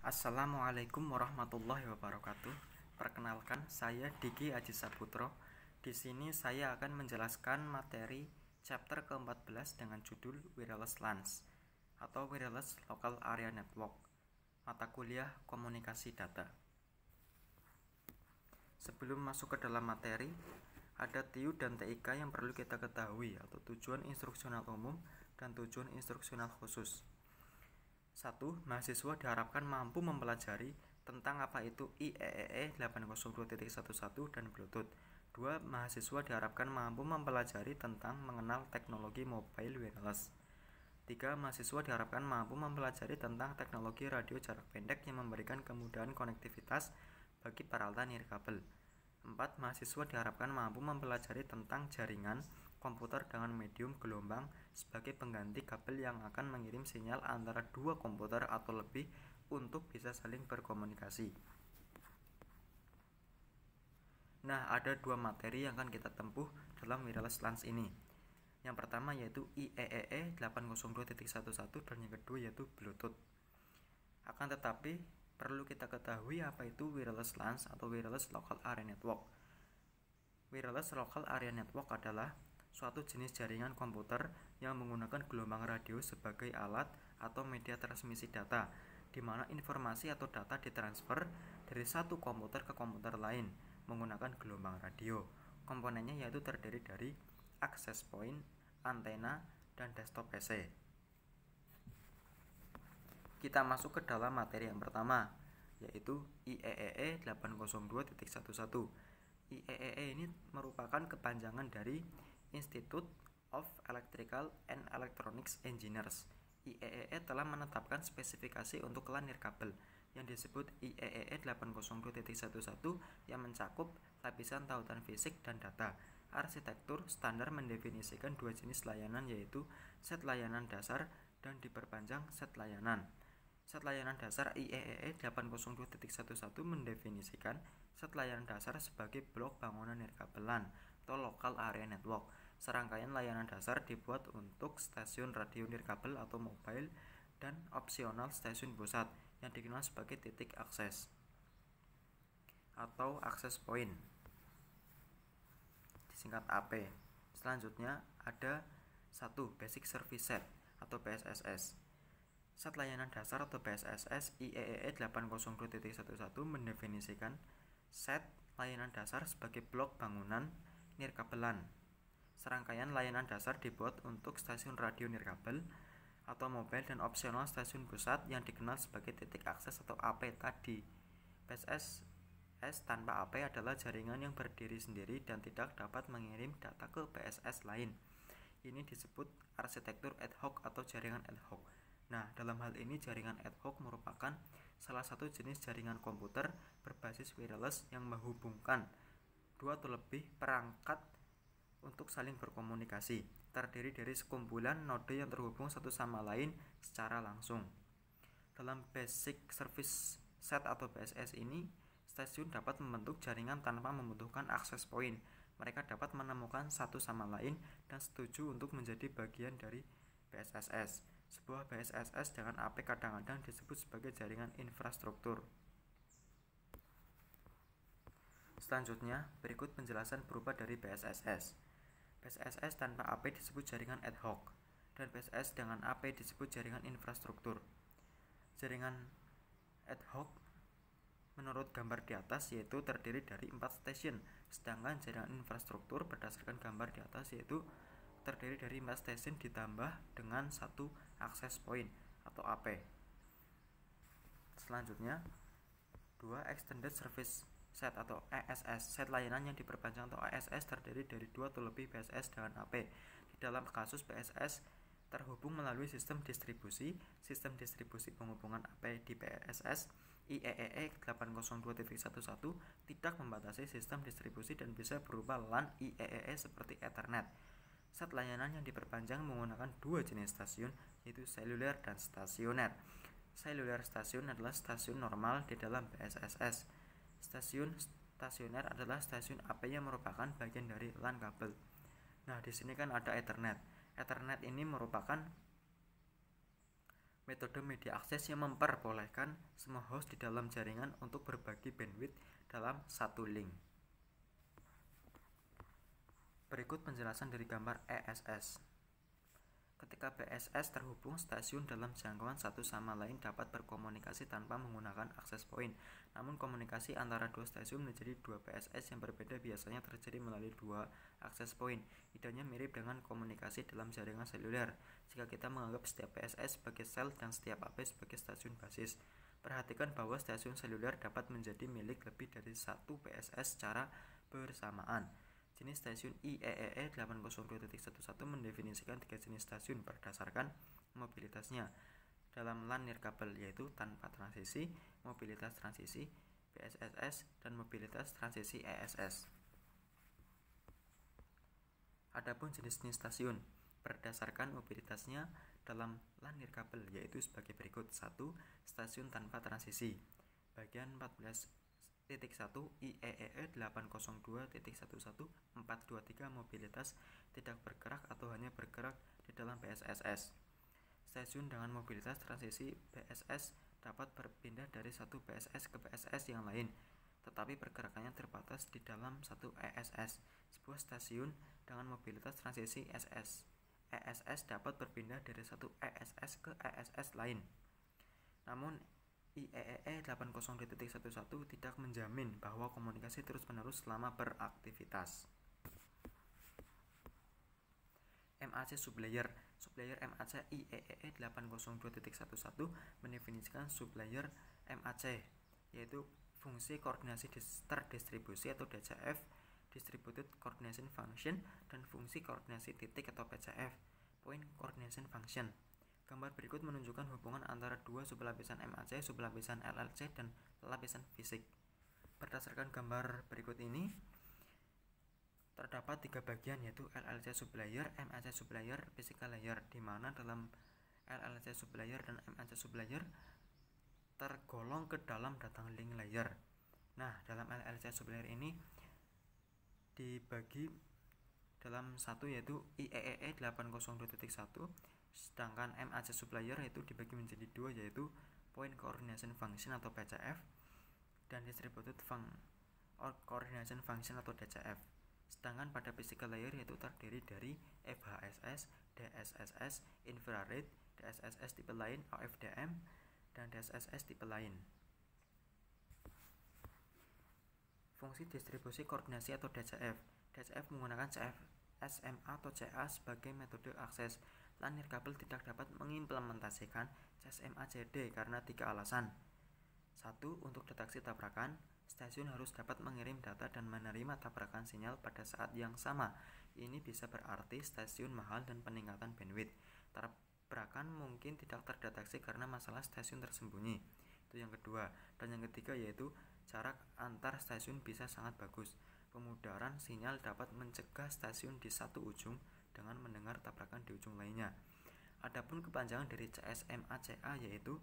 Assalamualaikum warahmatullahi wabarakatuh. Perkenalkan, saya Diki Aji Saputro. Di sini saya akan menjelaskan materi chapter ke-14 dengan judul Wireless LANs atau Wireless Local Area Network, mata kuliah komunikasi data. Sebelum masuk ke dalam materi, ada TIU dan TIK yang perlu kita ketahui, atau tujuan instruksional umum dan tujuan instruksional khusus. 1. Mahasiswa diharapkan mampu mempelajari tentang apa itu IEEE 802.11 dan Bluetooth. 2. Mahasiswa diharapkan mampu mempelajari tentang mengenal teknologi mobile wireless. 3. Mahasiswa diharapkan mampu mempelajari tentang teknologi radio jarak pendek yang memberikan kemudahan konektivitas bagi peralatan nirkabel. 4. Mahasiswa diharapkan mampu mempelajari tentang jaringan komputer dengan medium gelombang sebagai pengganti kabel yang akan mengirim sinyal antara dua komputer atau lebih untuk bisa saling berkomunikasi. Nah, ada dua materi yang akan kita tempuh dalam Wireless LANs ini. Yang pertama yaitu IEEE 802.11 dan yang kedua yaitu Bluetooth. Akan tetapi, perlu kita ketahui apa itu Wireless LANs atau Wireless Local Area Network. Wireless Local Area Network adalah suatu jenis jaringan komputer yang menggunakan gelombang radio sebagai alat atau media transmisi data, di mana informasi atau data ditransfer dari satu komputer ke komputer lain menggunakan gelombang radio. Komponennya yaitu terdiri dari access point, antena, dan desktop PC. Kita masuk ke dalam materi yang pertama, yaitu IEEE 802.11. IEEE ini merupakan kepanjangan dari Institute of Electrical and Electronics Engineers. IEEE telah menetapkan spesifikasi untuk LAN nirkabel yang disebut IEEE 802.11 yang mencakup lapisan tautan fisik dan data. Arsitektur standar mendefinisikan dua jenis layanan, yaitu set layanan dasar dan diperpanjang set layanan. Set layanan dasar IEEE 802.11 mendefinisikan set layanan dasar sebagai blok bangunan nirkabel LAN atau Local Area Network. Serangkaian layanan dasar dibuat untuk stasiun radio nirkabel atau mobile dan opsional stasiun pusat yang dikenal sebagai titik akses atau access point, disingkat AP. Selanjutnya ada 1. Basic Service Set atau BSSS. Set layanan dasar atau BSSS IEEE 802.11 mendefinisikan set layanan dasar sebagai blok bangunan nirkabelan. Serangkaian layanan dasar dibuat untuk stasiun radio nirkabel atau mobile dan opsional stasiun pusat yang dikenal sebagai titik akses atau AP tadi. BSSS tanpa AP adalah jaringan yang berdiri sendiri dan tidak dapat mengirim data ke BSS lain. Ini disebut arsitektur ad hoc atau jaringan ad hoc. Nah, dalam hal ini jaringan ad hoc merupakan salah satu jenis jaringan komputer berbasis wireless yang menghubungkan dua atau lebih perangkat untuk saling berkomunikasi, terdiri dari sekumpulan node yang terhubung satu sama lain secara langsung. Dalam Basic Service Set atau BSS ini, stasiun dapat membentuk jaringan tanpa membutuhkan access point. Mereka dapat menemukan satu sama lain dan setuju untuk menjadi bagian dari BSSS. Sebuah BSSS dengan AP kadang-kadang disebut sebagai jaringan infrastruktur. Selanjutnya, berikut penjelasan berupa dari BSSS. BSSS tanpa AP disebut jaringan ad hoc, dan BSS dengan AP disebut jaringan infrastruktur. Jaringan ad hoc menurut gambar di atas yaitu terdiri dari 4 stasiun, sedangkan jaringan infrastruktur berdasarkan gambar di atas yaitu terdiri dari 4 stasiun ditambah dengan 1 access point atau AP. Selanjutnya, 2 Extended Service Set atau ESS. Set layanan yang diperpanjang atau ESS terdiri dari 2 atau lebih BSS dengan AP. Di dalam kasus BSS terhubung melalui sistem distribusi penghubungan AP di BSS IEEE 802.11 tidak membatasi sistem distribusi dan bisa berupa LAN IEEE seperti Ethernet. Set layanan yang diperpanjang menggunakan dua jenis stasiun, yaitu seluler dan stasioner. Seluler stasiun adalah stasiun normal di dalam BSSS. Stasiun stasioner adalah stasiun AP yang merupakan bagian dari LAN kabel. Nah, di sini kan ada Ethernet. Ethernet ini merupakan Metode media akses yang memperbolehkan semua host di dalam jaringan untuk berbagi bandwidth dalam satu link. Berikut penjelasan dari gambar ESS. Ketika PSS terhubung, stasiun dalam jangkauan satu sama lain dapat berkomunikasi tanpa menggunakan akses point. Namun komunikasi antara dua stasiun menjadi dua PSS yang berbeda biasanya terjadi melalui dua akses point. Idenya mirip dengan komunikasi dalam jaringan seluler. Jika kita menganggap setiap PSS sebagai sel dan setiap AP sebagai stasiun basis. Perhatikan bahwa stasiun seluler dapat menjadi milik lebih dari satu PSS secara bersamaan. Jenis stasiun IEEE 802.11 mendefinisikan tiga jenis stasiun berdasarkan mobilitasnya dalam LAN nirkabel, yaitu tanpa transisi, mobilitas transisi, BSSS, dan mobilitas transisi ESS. Adapun jenis-jenis stasiun berdasarkan mobilitasnya dalam LAN nirkabel yaitu sebagai berikut. 1. Stasiun tanpa transisi. Bagian 14.1 IEEE 802.11.423 mobilitas tidak bergerak atau hanya bergerak di dalam BSSS. Stasiun dengan mobilitas transisi BSS dapat berpindah dari satu BSS ke BSS yang lain, tetapi pergerakannya terbatas di dalam satu ESS. Sebuah stasiun dengan mobilitas transisi ESS dapat berpindah dari satu ESS ke ESS lain. Namun IEEE 802.11 tidak menjamin bahwa komunikasi terus-menerus selama beraktivitas. MAC sublayer. Sublayer MAC IEEE 802.11 mendefinisikan sublayer MAC, yaitu fungsi koordinasi terdistribusi atau DCF, Distributed Coordination Function, dan fungsi koordinasi titik atau PCF, Point Coordination Function. Gambar berikut menunjukkan hubungan antara dua sublapisan MAC, sublapisan LLC, dan lapisan fisik. Berdasarkan gambar berikut ini, terdapat tiga bagian yaitu LLC sublayer, MAC sublayer, physical layer, di mana dalam LLC sublayer dan MAC sublayer tergolong ke dalam datang link layer. Nah, dalam LLC sublayer ini dibagi dalam satu yaitu IEEE 802.1, sedangkan MAC sublayer itu dibagi menjadi dua yaitu Point Coordination Function atau PCF dan Distributed Coordination Function atau DCF. Sedangkan pada physical layer yaitu terdiri dari FHSS, DSSS, infrared, DSSS tipe lain, OFDM, dan DSSS tipe lain. Fungsi distribusi koordinasi atau DCF. DCF menggunakan SMA atau CA sebagai metode akses. LAN nirkabel tidak dapat mengimplementasikan CSMA-CD karena tiga alasan. 1. Untuk deteksi tabrakan, stasiun harus dapat mengirim data dan menerima tabrakan sinyal pada saat yang sama. Ini bisa berarti stasiun mahal dan peningkatan bandwidth. Tabrakan mungkin tidak terdeteksi karena masalah stasiun tersembunyi. Itu yang kedua. Dan yang ketiga yaitu jarak antar stasiun bisa sangat bagus. Pemudaran sinyal dapat mencegah stasiun di satu ujung dengan mendengar tabrakan di ujung lainnya. Adapun kepanjangan dari CSMA-CA yaitu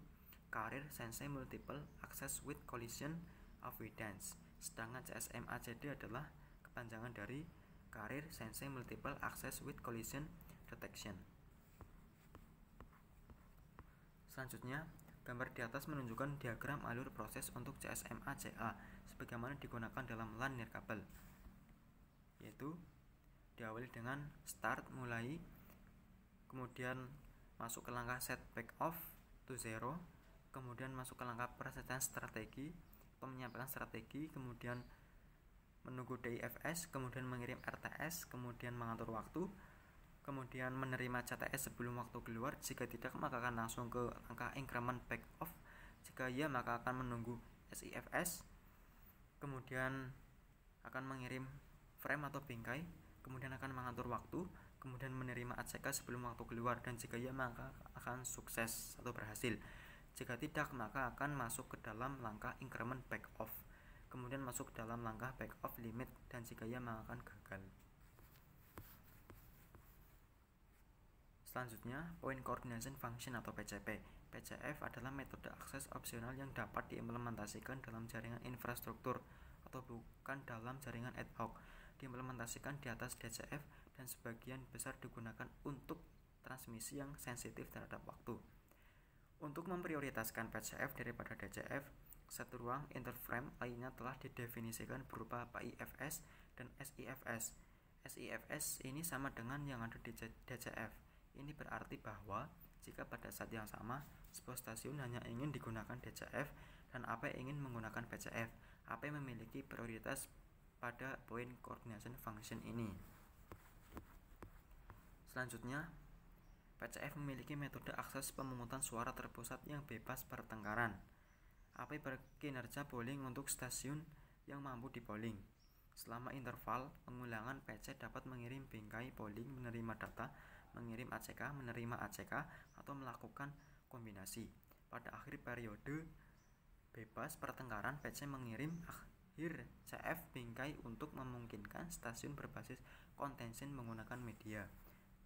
Carrier Sense Multiple Access with Collision Avoidance, sedangkan CSMA-CD adalah kepanjangan dari Carrier Sense Multiple Access with Collision Detection. Selanjutnya, gambar di atas menunjukkan diagram alur proses untuk CSMA-CA sebagaimana digunakan dalam LAN nirkabel, yaitu diawali dengan start mulai, kemudian masuk ke langkah set back off to zero, kemudian masuk ke langkah persesian strategi, penyampaian strategi, kemudian menunggu DIFS, kemudian mengirim RTS, kemudian mengatur waktu, kemudian menerima CTS sebelum waktu keluar. Jika tidak, maka akan langsung ke langkah increment back off. Jika iya, maka akan menunggu SIFS, kemudian akan mengirim frame atau bingkai, kemudian akan mengatur waktu, kemudian menerima ACK sebelum waktu keluar, dan jika iya maka akan sukses atau berhasil. Jika tidak, maka akan masuk ke dalam langkah increment back off, kemudian masuk ke dalam langkah back off limit, dan jika iya maka akan gagal. Selanjutnya, Point Coordination Function atau PCP. PCF adalah metode akses opsional yang dapat diimplementasikan dalam jaringan infrastruktur atau bukan dalam jaringan ad hoc. Diimplementasikan di atas DCF dan sebagian besar digunakan untuk transmisi yang sensitif terhadap waktu. Untuk memprioritaskan PCF daripada DCF, set ruang interframe lainnya telah didefinisikan berupa PIFS dan SIFS. SIFS ini sama dengan yang ada di DCF. Ini berarti bahwa jika pada saat yang sama sebuah stasiun hanya ingin digunakan DCF dan AP ingin menggunakan PCF, AP memiliki prioritas pada point coordination function ini. Selanjutnya, PCF memiliki metode akses pemungutan suara terpusat yang bebas pertengkaran. AP berkinerja polling untuk stasiun yang mampu dipolling. Selama interval pengulangan, PC dapat mengirim bingkai polling menerima data, mengirim ACK menerima ACK, atau melakukan kombinasi. Pada akhir periode bebas pertengkaran, PC mengirim akhir CF bingkai untuk memungkinkan stasiun berbasis contention menggunakan media.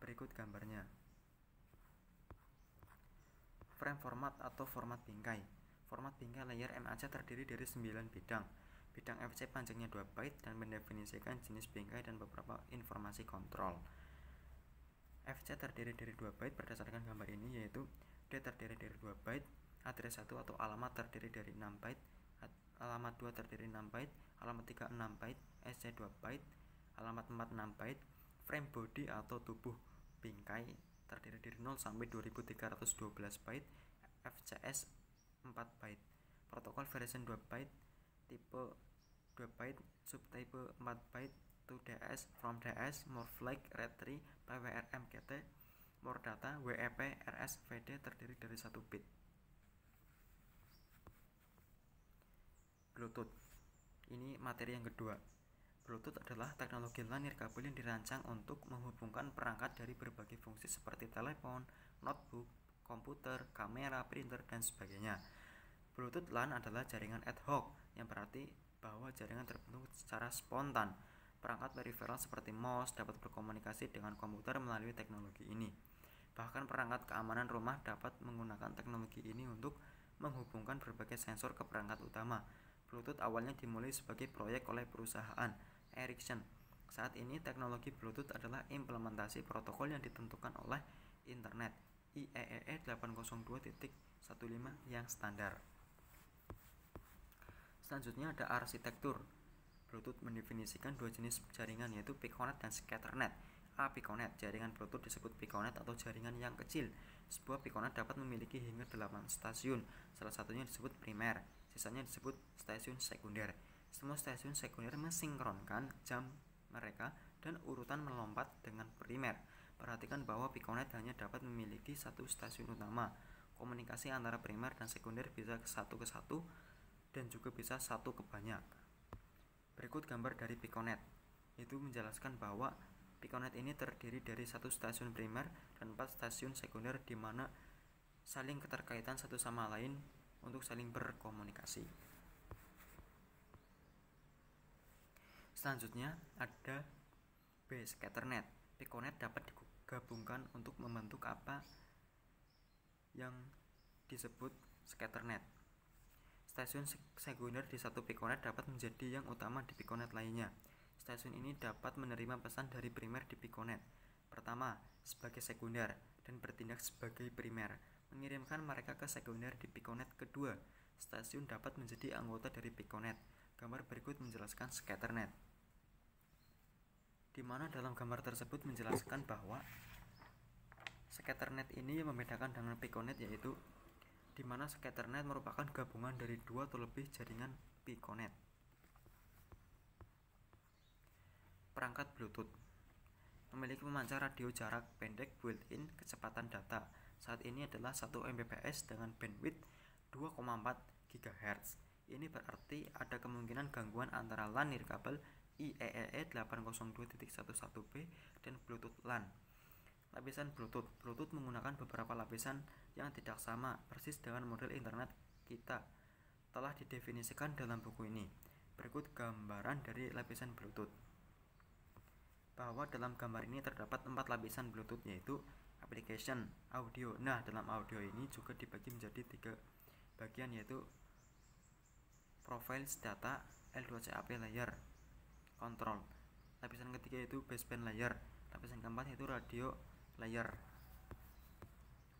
Berikut gambarnya. Frame format atau format bingkai. Format bingkai layer MAC terdiri dari 9 bidang. Bidang FC panjangnya 2 byte dan mendefinisikan jenis bingkai dan beberapa informasi kontrol. FC terdiri dari 2 byte berdasarkan gambar ini, yaitu D terdiri dari 2 byte, address 1 atau alamat terdiri dari 6 byte, alamat 2 terdiri 6 byte, alamat 3 6 byte, SC 2 byte, alamat 4 6 byte, frame body atau tubuh bingkai terdiri dari 0 sampai 2312 byte, FCS 4 byte, protokol version 2 byte, tipe 2 byte, subtype 4 byte, to DS, from DS, more flag, red tree, PWRM GT, more data, WEP, RS, VD terdiri dari 1 bit. Bluetooth. Ini materi yang kedua. Bluetooth adalah teknologi LAN nirkabel yang dirancang untuk menghubungkan perangkat dari berbagai fungsi seperti telepon, notebook, komputer, kamera, printer, dan sebagainya. Bluetooth LAN adalah jaringan ad hoc, yang berarti bahwa jaringan terbentuk secara spontan. Perangkat peripheral seperti mouse dapat berkomunikasi dengan komputer melalui teknologi ini. Bahkan perangkat keamanan rumah dapat menggunakan teknologi ini untuk menghubungkan berbagai sensor ke perangkat utama. Bluetooth awalnya dimulai sebagai proyek oleh perusahaan Ericsson. Saat ini teknologi Bluetooth adalah implementasi protokol yang ditentukan oleh Internet IEEE 802.15 yang standar. Selanjutnya ada arsitektur. Bluetooth mendefinisikan dua jenis jaringan, yaitu Piconet dan Scatternet. A. Piconet. Jaringan Bluetooth disebut Piconet atau jaringan yang kecil. Sebuah Piconet dapat memiliki hingga 8 stasiun. Salah satunya disebut primer, sisanya disebut stasiun sekunder. Semua stasiun sekunder mensinkronkan jam mereka dan urutan melompat dengan primer. Perhatikan bahwa Piconet hanya dapat memiliki satu stasiun utama. Komunikasi antara primer dan sekunder bisa satu ke satu dan juga bisa satu ke banyak. Berikut gambar dari Piconet. Itu menjelaskan bahwa Piconet ini terdiri dari satu stasiun primer dan 4 stasiun sekunder, di mana saling keterkaitan satu sama lain untuk saling berkomunikasi. Selanjutnya ada B. Scatternet. Piconet dapat digabungkan untuk membentuk apa yang disebut Scatternet. Stasiun sekunder di satu Piconet dapat menjadi yang utama di Piconet lainnya. Stasiun ini dapat menerima pesan dari primer di Piconet pertama sebagai sekunder dan bertindak sebagai primer, mengirimkan mereka ke sekunder di Piconet kedua. Stasiun dapat menjadi anggota dari Piconet. Gambar berikut menjelaskan Scatternet, di mana dalam gambar tersebut menjelaskan bahwa Scatternet ini yang membedakan dengan Piconet, yaitu di mana Scatternet merupakan gabungan dari 2 atau lebih jaringan Piconet. Perangkat Bluetooth memiliki pemancar radio jarak pendek built-in. Kecepatan data saat ini adalah 1 Mbps dengan bandwidth 2,4 GHz. Ini berarti ada kemungkinan gangguan antara LAN nirkabel IEEE 802.11b dan Bluetooth LAN. Lapisan Bluetooth. Bluetooth menggunakan beberapa lapisan yang tidak sama persis dengan model internet kita, telah didefinisikan dalam buku ini. Berikut gambaran dari lapisan Bluetooth. Bahwa dalam gambar ini terdapat 4 lapisan Bluetooth, yaitu application, audio. Nah, dalam audio ini juga dibagi menjadi 3 bagian, yaitu profiles data, L2CAP layer, control. Lapisan ketiga yaitu baseband layer. Lapisan keempat yaitu radio layer,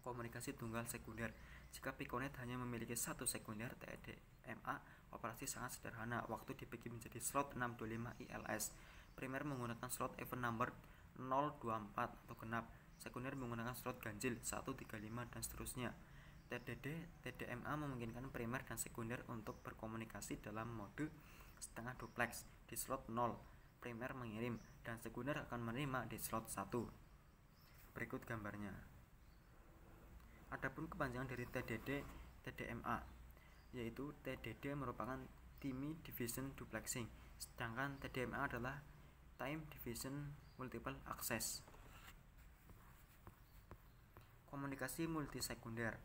komunikasi tunggal sekunder. Jika Piconet hanya memiliki satu sekunder TDMA, operasi sangat sederhana. Waktu dibagi menjadi slot 625 ILS. Primer menggunakan slot even number 024 atau genap. Sekunder menggunakan slot ganjil 135 dan seterusnya. TDMA memungkinkan primer dan sekunder untuk berkomunikasi dalam mode setengah duplex. Di slot 0, primer mengirim dan sekunder akan menerima di slot 1. Berikut gambarnya. Adapun kepanjangan dari TDMA, yaitu TDD merupakan Time Division Duplexing, sedangkan TDMA adalah Time Division Multiple Access. Komunikasi multisekunder.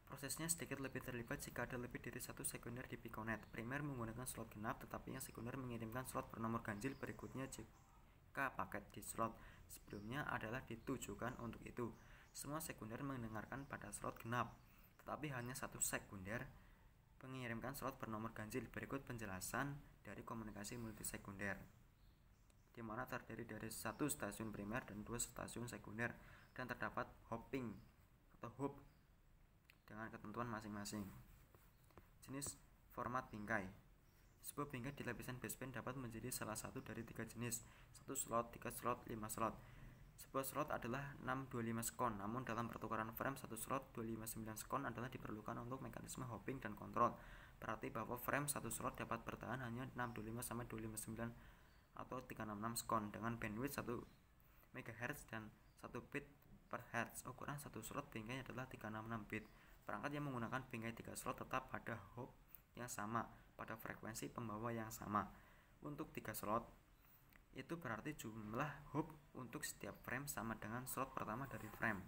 Prosesnya sedikit lebih terlibat jika ada lebih dari satu sekunder di Piconet. Primer menggunakan slot genap, tetapi yang sekunder mengirimkan slot bernomor ganjil berikutnya jika paket di slot sebelumnya adalah ditujukan untuk itu. Semua sekunder mendengarkan pada slot genap, tetapi hanya satu sekunder mengirimkan slot bernomor ganjil. Berikut penjelasan dari komunikasi multisekunder, di mana terdiri dari satu stasiun primer dan dua stasiun sekunder, dan terdapat hopping atau hop dengan ketentuan masing-masing. Jenis format bingkai. Sebuah bingkai di lapisan baseband dapat menjadi salah satu dari 3 jenis: 1 slot, 3 slot, 5 slot. Sebuah slot adalah 625 sekon, namun dalam pertukaran frame 1 slot 259 sekon adalah diperlukan untuk mekanisme hopping dan kontrol. Berarti bahwa frame 1 slot dapat bertahan hanya 625 sampai 259 atau 366 sekon dengan bandwidth 1 MHz dan 1 bit per hertz. Ukuran 1 slot bingkai adalah 366 bit. Perangkat yang menggunakan bingkai 3 slot tetap pada hop yang sama pada frekuensi pembawa yang sama. Untuk 3 slot, itu berarti jumlah hop untuk setiap frame sama dengan slot pertama dari frame.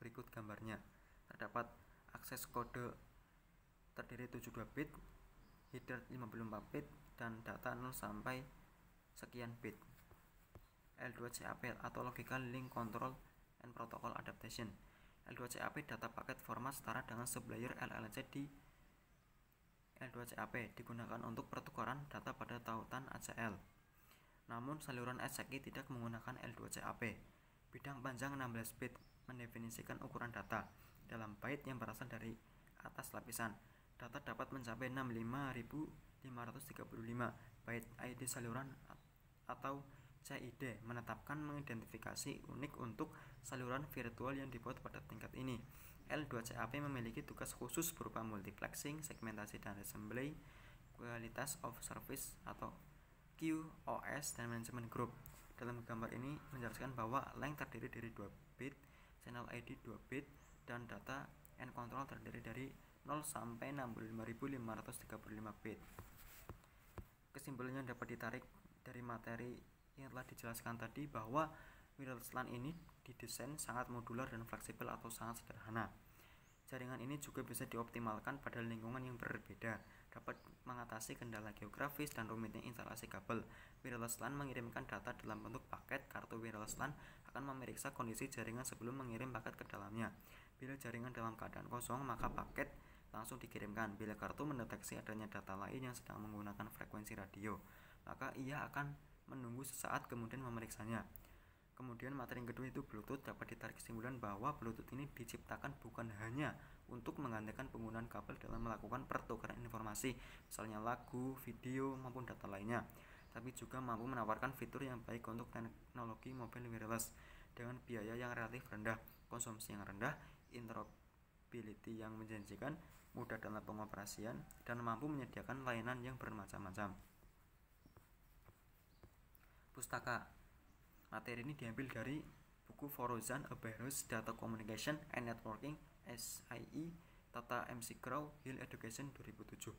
Berikut gambarnya. Terdapat akses kode terdiri 72 bit, header 54 bit, dan data 0 sampai sekian bit. L2CAP atau Logical Link Control and Protocol Adaptation. L2CAP data paket format setara dengan sublayer LLC di L2CAP digunakan untuk pertukaran data pada tautan ACL. Namun saluran SCI tidak menggunakan L2CAP. Bidang panjang 16 bit mendefinisikan ukuran data dalam byte yang berasal dari atas lapisan. Data dapat mencapai 65.535 byte. ID saluran atau CID menetapkan mengidentifikasi unik untuk saluran virtual yang dibuat pada tingkat ini. L2CAP memiliki tugas khusus berupa multiplexing, segmentasi dan assembly, kualitas of service atau QoS, dan manajemen grup. Dalam gambar ini menjelaskan bahwa length terdiri dari 2 bit, channel ID 2 bit, dan data and control terdiri dari 0 sampai 65.535 bit. Kesimpulannya dapat ditarik dari materi yang telah dijelaskan tadi bahwa wireless LAN ini didesain sangat modular dan fleksibel atau sangat sederhana. Jaringan ini juga bisa dioptimalkan pada lingkungan yang berbeda, dapat mengatasi kendala geografis dan rumitnya instalasi kabel. Wireless LAN mengirimkan data dalam bentuk paket. Kartu wireless LAN akan memeriksa kondisi jaringan sebelum mengirim paket ke dalamnya. Bila jaringan dalam keadaan kosong, maka paket langsung dikirimkan. Bila kartu mendeteksi adanya data lain yang sedang menggunakan frekuensi radio, maka ia akan menunggu sesaat kemudian memeriksanya. Kemudian materi yang kedua itu Bluetooth. Dapat ditarik kesimpulan bahwa Bluetooth ini diciptakan bukan hanya untuk menggantikan penggunaan kabel dalam melakukan pertukaran informasi, misalnya lagu, video, maupun data lainnya, tapi juga mampu menawarkan fitur yang baik untuk teknologi mobile wireless dengan biaya yang relatif rendah, konsumsi yang rendah, interoperability yang menjanjikan, mudah dalam pengoperasian, dan mampu menyediakan layanan yang bermacam-macam. Pustaka. Materi ini diambil dari buku Forozan, A Behrus Data Communication and Networking, SIE, Tata McGraw Hill Education 2007.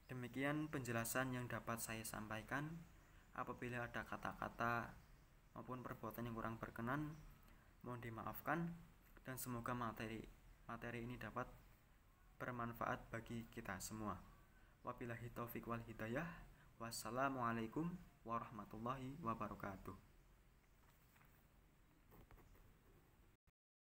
Demikian penjelasan yang dapat saya sampaikan. Apabila ada kata-kata maupun perbuatan yang kurang berkenan, mohon dimaafkan, dan semoga materi ini dapat bermanfaat bagi kita semua. Wabillahi taufiq wal hidayah. Wassalamualaikum warahmatullahi wabarakatuh.